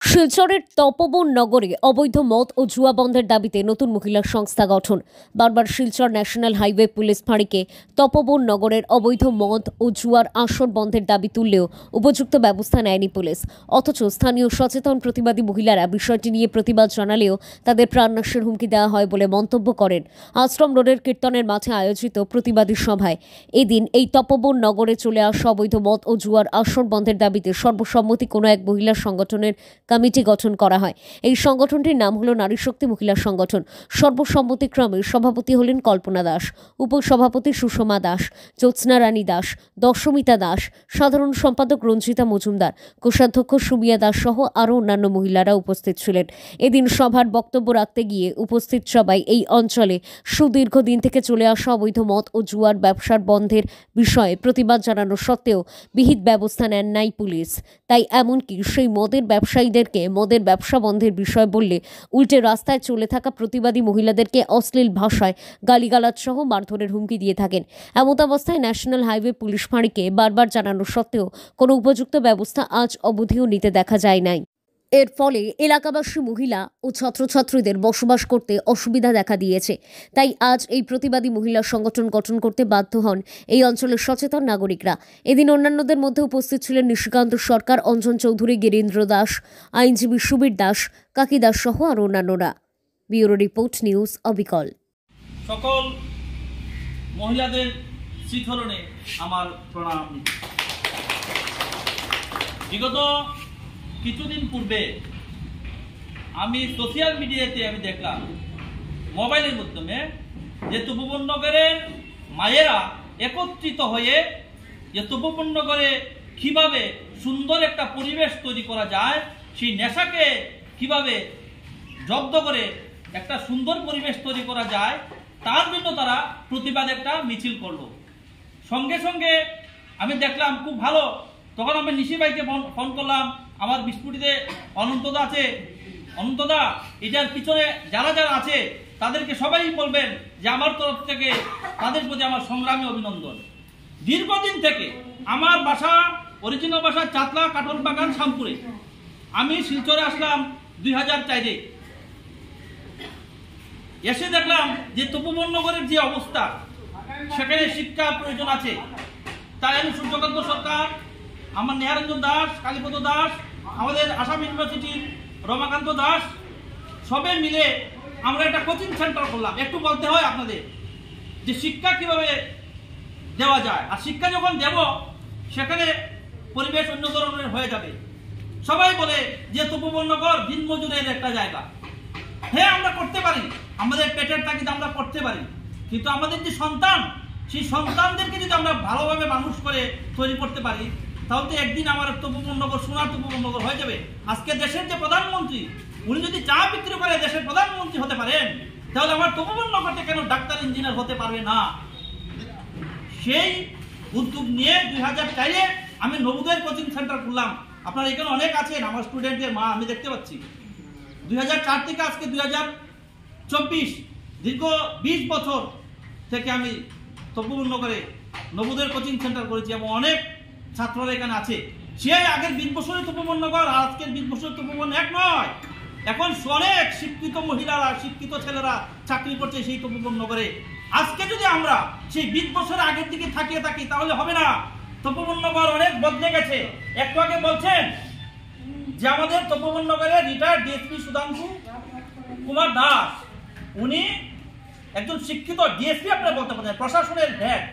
শিলচরের তপবন নগরে অবৈধ মদ ও জুয়া বন্ধের দাবিতে নতুন মহিলা সংস্থা গঠন। বারবার শিলচর ন্যাশনাল হাইওয়ে পুলিশ ফাঁড়িকে তপবন নগরের অবৈধ মদ ও জুয়ার আসর বন্ধের দাবি তুললেও উপযুক্ত ব্যবস্থা নেয়নি পুলিশ। অথচ স্থানীয় সচেতন প্রতিবাদী মহিলারা বিষয়টি নিয়ে প্রতিবাদ জানালেও তাদের প্রাণনাশের হুমকি দেওয়া হয় বলে মন্তব্য করেন আশ্রম রোডের কীর্তনের মাঠে আয়োজিত প্রতিবাদী সভায়। এদিন এই তপবন নগরে চলে আসা অবৈধ মদ ও জুয়ার আসর বন্ধের দাবিতে সর্বসম্মতি কোনো এক মহিলা সংগঠনের কমিটি গঠন করা হয়। এই সংগঠনটির নাম হলো নারী শক্তি মহিলা সংগঠন। সর্বসম্মতিক্রমে সভাপতি হলেন কল্পনা দাস, উপসভাপতি সুষমা দাস, জ্যোৎস্না রানী দাস, দশমিতা দাস, সাধারণ সম্পাদক রঞ্জিতা মজুমদার, কোষাধ্যক্ষ সুমিয়া দাস সহ আরও অন্যান্য মহিলারা উপস্থিত ছিলেন। এদিন সভার বক্তব্য রাখতে গিয়ে উপস্থিত সবাই এই অঞ্চলে সুদীর্ঘদিন থেকে চলে আসা অবৈধ মদ ও জুয়ার ব্যবসার বন্ধের বিষয়ে প্রতিবাদ জানানো সত্ত্বেও বিহিত ব্যবস্থা নেন নাই পুলিশ। তাই এমনকি সেই মদের ব্যবসায়ীদেরকে মদের ব্যবসা বন্ধের বিষয় বললে উল্টে রাস্তায় চলে থাকা প্রতিবাদী মহিলাদেরকে অশ্লীল ভাষায় গালিগালাজ সহ মারধরের হুমকি দিয়ে থাকেন। এমতাবস্থায় ন্যাশনাল হাইওয়ে পুলিশ ফাঁড়িকে বারবার জানানো সত্ত্বেও কোনো উপযুক্ত ব্যবস্থা আজ অবধিও নিতে দেখা যায় নাই। এর ফলে এলাকাবাসী মহিলা ও ছাত্রছাত্রীদের বসবাস করতে অসুবিধা দেখা দিয়েছে। তাই আজ এই প্রতিবাদী মহিলা সংগঠন গঠন করতে বাধ্য হন এই অঞ্চলের সচেতন নাগরিকরা। এদিন অন্যান্যদের মধ্যে উপস্থিত ছিলেন নিশিকান্ত সরকার, অঞ্জন চৌধুরী, গিরীন্দ্র দাস, আইনজীবী সুবীর দাস, কাকি দাস সহ আর অন্যান্যরা। ব্যুরো রিপোর্ট, নিউজ অবিকল। সকল মহিলাদের শ্রীচরণে আমার প্রণাম। বিগত কিছুদিন পূর্বে আমি সোশ্যাল মিডিয়াতে দেখলাম মোবাইলের মাধ্যমে যে তপবন নগরের মায়েরা একত্রিত হয়ে যে তপবন নগরে কিভাবে সুন্দর একটা পরিবেশ তৈরি করা যায়, সেই নেশাকে কিভাবে জব্দ করে একটা সুন্দর পরিবেশ তৈরি করা যায়, তার জন্য তারা প্রতিবাদ একটা মিছিল করলো। সঙ্গে সঙ্গে আমি দেখলাম খুব ভালো। তখন আমি নিশি ভাইকে ফোন করলাম, আমার বিস্ফুটিতে অনন্তদা আছে, অনন্তদা এটার পিছনে যারা যারা আছে তাদেরকে সবাই বলবেন যে আমার তরফ থেকে তাদের প্রতি আমার সংগ্রামী অভিনন্দন। দীর্ঘদিন থেকে আমার বাসা, অরিজিনাল বাসা চাতলা কাঠল বাগান শামপুরে। আমি শিলচরে আসলাম 2004-এ। এসে দেখলাম যে তপবন নগরের যে অবস্থা, সেখানে শিক্ষা প্রয়োজন আছে। তাই আমি সূর্যকান্ত সরকার, আমার নেহারঞ্জন দাস, কালীপদ দাস, আমাদের আসাম ইউনিভার্সিটির রমাকান্ত দাস, সবে মিলে আমরা একটা কোচিং সেন্টার করলাম। একটু বলতে হয় আপনাদের যে শিক্ষা কিভাবে দেওয়া যায়, আর শিক্ষা যখন দেব সেখানে পরিবেশ অন্য ধরনের হয়ে যাবে। সবাই বলে যে তপবন নগর দিনমজুরের একটা জায়গা। হ্যাঁ, আমরা করতে পারি, আমাদের পেটের তাগিদে আমরা করতে পারি, কিন্তু আমাদের যে সন্তান, সেই সন্তানদেরকে যদি আমরা ভালোভাবে মানুষ করে তৈরি করতে পারি, তাহলে তো একদিন আমার তপবন নগর সোনার তপবন নগর হয়ে যাবে। আজকে দেশের যে প্রধানমন্ত্রী, উনি যদি চা বিক্রি করে দেশের প্রধানমন্ত্রী হতে পারেন, তাহলে আমার তপবন নগরতে কেন ডাক্তার ইঞ্জিনিয়ার হতে পারবে না? সেই উদ্যোগ নিয়ে 2004-এ আমি নবোদয়ের কোচিং সেন্টার খুললাম। আপনারা এখানে অনেক আছেন, আমার স্টুডেন্টের মা আমি দেখতে পাচ্ছি। 2004 থেকে আজকে 2024, দীর্ঘ 20 বছর থেকে আমি তপবন নগরে নবোদয়ের কোচিং সেন্টার করেছি এবং অনেক ছাত্ররা এখানে আছে। সেই আগের 20 বছরের তপবন নগর আর আজকের 20 বছরের তপবন এক নয়। এখন অনেক শিক্ষিত মহিলারা, শিক্ষিত ছেলেরা চাকরি করছে সেই তপবন নগরে। আজকে যদি আমরা সেই 20 বছরের আগের দিকে থাকিয়ে থাকি তাহলে হবে না। তপবন নগর অনেক বদলে গেছে। একটু আগে বলছেন যে আমাদের তপবন নগরে রিটায়ার্ড ডিএসপি সুধাংশু কুমার দাস, উনি একজন শিক্ষিত ডিএসপি, আপনারা বলতে পারেন প্রশাসনের হেড।